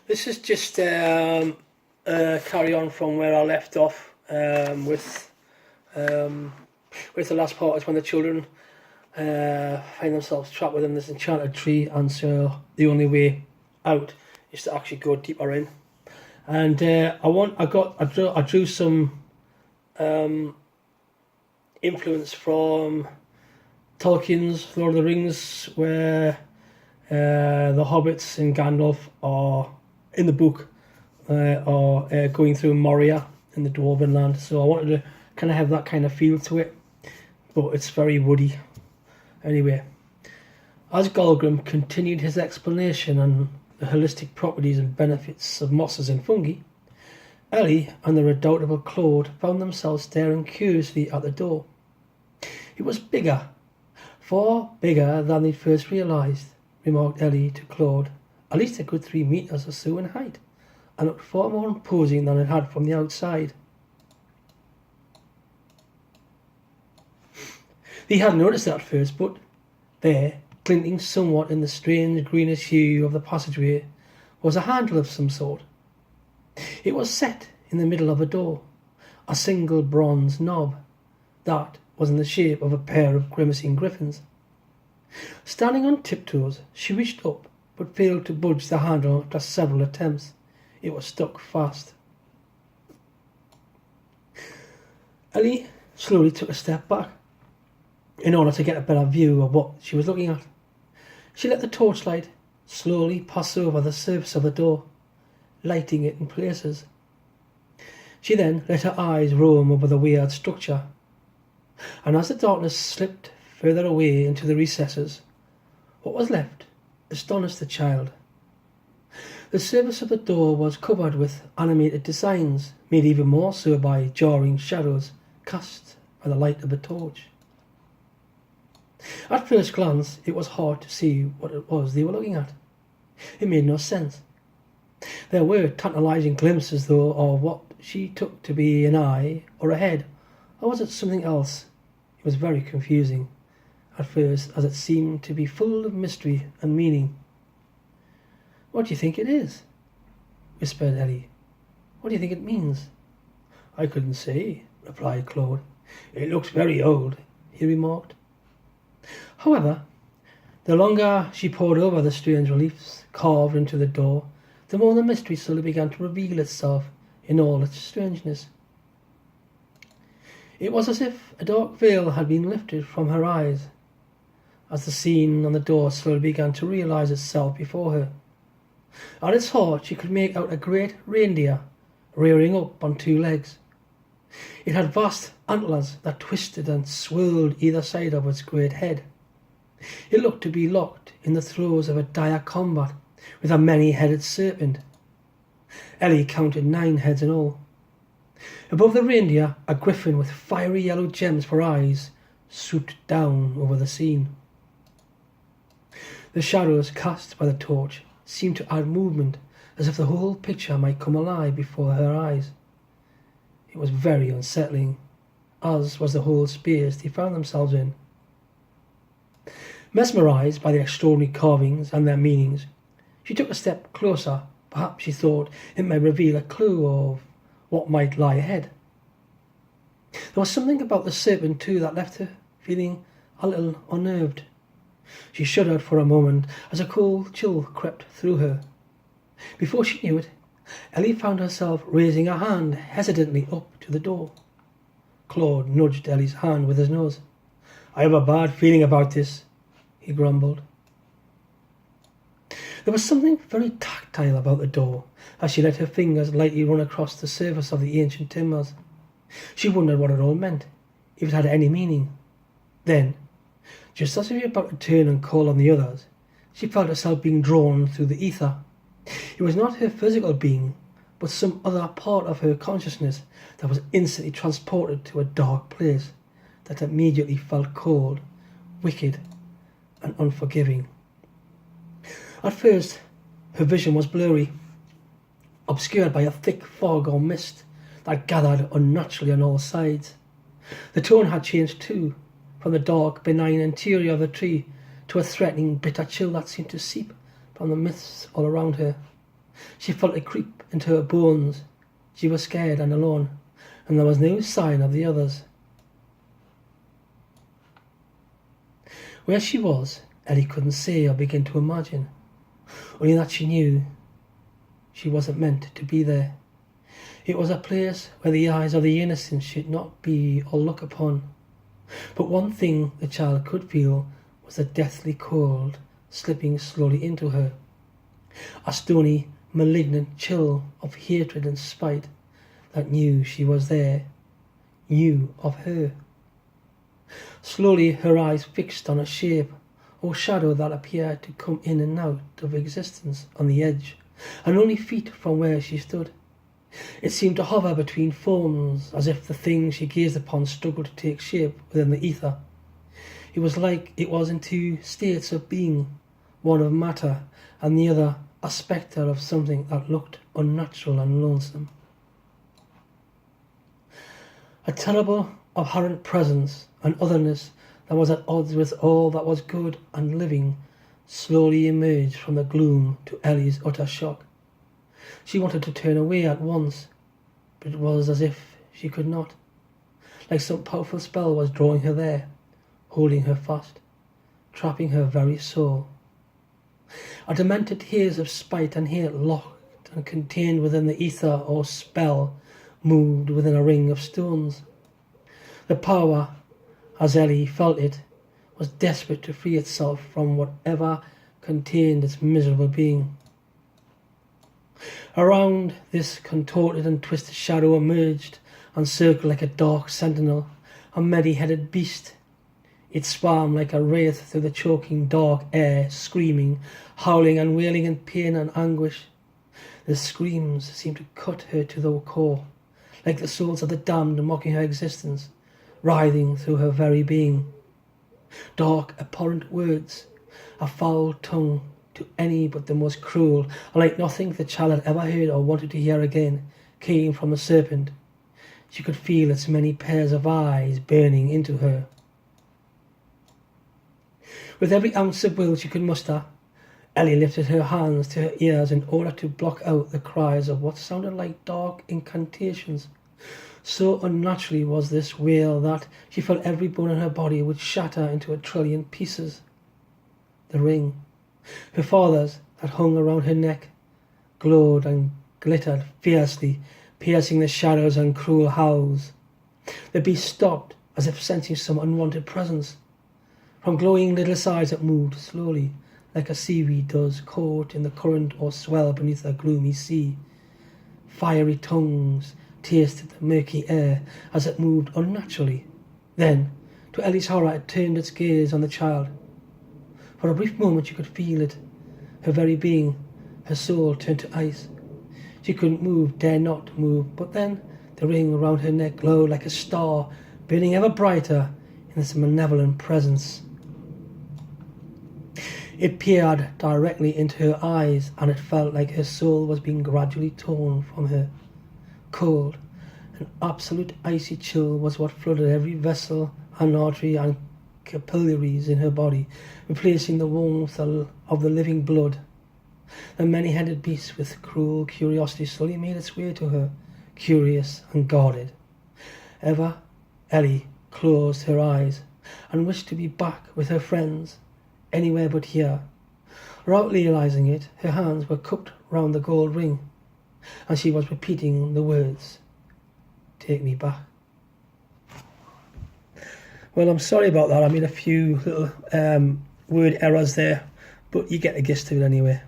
This is just carry on from where I left off with the last part is when the children find themselves trapped within this enchanted tree, and so the only way out is to actually go deeper in. And I drew some influence from Tolkien's Lord of the Rings, where the hobbits and Gandalf are in the book are going through Moria in the Dwarven land. So I wanted to kind of have that kind of feel to it, but it's very woody. Anyway, as Golgrim continued his explanation on the holistic properties and benefits of mosses and fungi, Ellie and the redoubtable Claude found themselves staring curiously at the door. It was bigger, far bigger than they'd first realised, remarked Ellie to Claude, at least a good 3 metres or so in height, and looked far more imposing than it had from the outside. They hadn't noticed it at first, but there, glinting somewhat in the strange greenish hue of the passageway, was a handle of some sort. It was set in the middle of a door, a single bronze knob that was in the shape of a pair of grimacing griffins. Standing on tiptoes, she reached up, but failed to budge the handle after several attempts. It was stuck fast. Ellie slowly took a step back, in order to get a better view of what she was looking at. She let the torchlight slowly pass over the surface of the door, lighting it in places. She then let her eyes roam over the weird structure, and as the darkness slipped further away into the recesses, what was left astonished the child. The surface of the door was covered with animated designs, made even more so by jarring shadows cast by the light of a torch. At first glance, it was hard to see what it was they were looking at. It made no sense. There were tantalising glimpses, though, of what she took to be an eye or a head, or was it something else? It was very confusing at first, as it seemed to be full of mystery and meaning. "What do you think it is?" whispered Ellie. "What do you think it means?" "I couldn't say," replied Claude. "It looks very old," he remarked. However, the longer she pored over the strange reliefs carved into the door, the more the mystery slowly began to reveal itself in all its strangeness. It was as if a dark veil had been lifted from her eyes, as the scene on the door slowly began to realise itself before her. At its heart she could make out a great reindeer rearing up on 2 legs. It had vast antlers that twisted and swirled either side of its great head. It looked to be locked in the throes of a dire combat with a many-headed serpent. Ellie counted 9 heads in all. Above the reindeer, a griffin with fiery yellow gems for eyes swooped down over the scene. The shadows cast by the torch seemed to add movement, as if the whole picture might come alive before her eyes. It was very unsettling, as was the whole space they found themselves in. Mesmerised by the extraordinary carvings and their meanings, she took a step closer. Perhaps she thought it might reveal a clue of what might lie ahead. There was something about the serpent too that left her feeling a little unnerved. She shuddered for a moment as a cold chill crept through her. Before she knew it, Ellie found herself raising a hand hesitantly up to the door. Claude nudged Ellie's hand with his nose. "I have a bad feeling about this," he grumbled. There was something very tactile about the door as she let her fingers lightly run across the surface of the ancient timbers. She wondered what it all meant, if it had any meaning. Then, just as she was about to turn and call on the others, she felt herself being drawn through the ether. It was not her physical being, but some other part of her consciousness that was instantly transported to a dark place that immediately felt cold, wicked, and unforgiving. At first, her vision was blurry, obscured by a thick fog or mist that gathered unnaturally on all sides. The tone had changed too, from the dark, benign interior of the tree to a threatening, bitter chill that seemed to seep from the mists all around her. She felt it creep into her bones. She was scared and alone, and there was no sign of the others. Where she was, Ellie couldn't say or begin to imagine, only that she knew she wasn't meant to be there. It was a place where the eyes of the innocent should not be or look upon. But one thing the child could feel was a deathly cold slipping slowly into her, a stony, malignant chill of hatred and spite that knew she was there, knew of her. Slowly her eyes fixed on a shape or shadow that appeared to come in and out of existence on the edge, and only feet from where she stood. It seemed to hover between forms, as if the thing she gazed upon struggled to take shape within the ether. It was like it was in two states of being, one of matter and the other a spectre of something that looked unnatural and lonesome. A terrible, abhorrent presence and otherness that was at odds with all that was good and living slowly emerged from the gloom to Ellie's utter shock. She wanted to turn away at once, but it was as if she could not. Like some powerful spell was drawing her there, holding her fast, trapping her very soul. A demented haze of spite and hate, locked and contained within the ether or spell, moved within a ring of stones. The power, as Ellie felt it, was desperate to free itself from whatever contained its miserable being. Around this contorted and twisted shadow emerged and circled like a dark sentinel, a many-headed beast. It swam like a wraith through the choking dark air, screaming, howling and wailing in pain and anguish. The screams seemed to cut her to the core, like the souls of the damned mocking her existence, writhing through her very being. Dark, abhorrent words, a foul tongue to any but the most cruel, and like nothing the child had ever heard or wanted to hear again, came from the serpent. She could feel its many pairs of eyes burning into her. With every ounce of will she could muster, Ellie lifted her hands to her ears in order to block out the cries of what sounded like dark incantations. So unnaturally was this wail that she felt every bone in her body would shatter into a trillion pieces. The ring, her father's, that hung around her neck, glowed and glittered fiercely, piercing the shadows and cruel howls. The beast stopped, as if sensing some unwanted presence. From glowing little sides it moved slowly, like a seaweed does caught in the current or swell beneath a gloomy sea. Fiery tongues tasted the murky air as it moved unnaturally. Then, to Ellie's horror, it turned its gaze on the child. For a brief moment she could feel it. Her very being, her soul, turned to ice. She couldn't move, dare not move, but then the ring around her neck glowed like a star, burning ever brighter in this malevolent presence. It peered directly into her eyes, and it felt like her soul was being gradually torn from her. Cold, an absolute icy chill was what flooded every vessel and artery and capillaries in her body, replacing the warmth of the living blood. The many-headed beast with cruel curiosity slowly made its way to her, curious and guarded. Ever, Ellie closed her eyes and wished to be back with her friends, anywhere but here. Without realizing it, her hands were cupped round the gold ring, and she was repeating the words, "Take me back." Well, I'm sorry about that. I made a few little word errors there, but you get the gist of it anyway.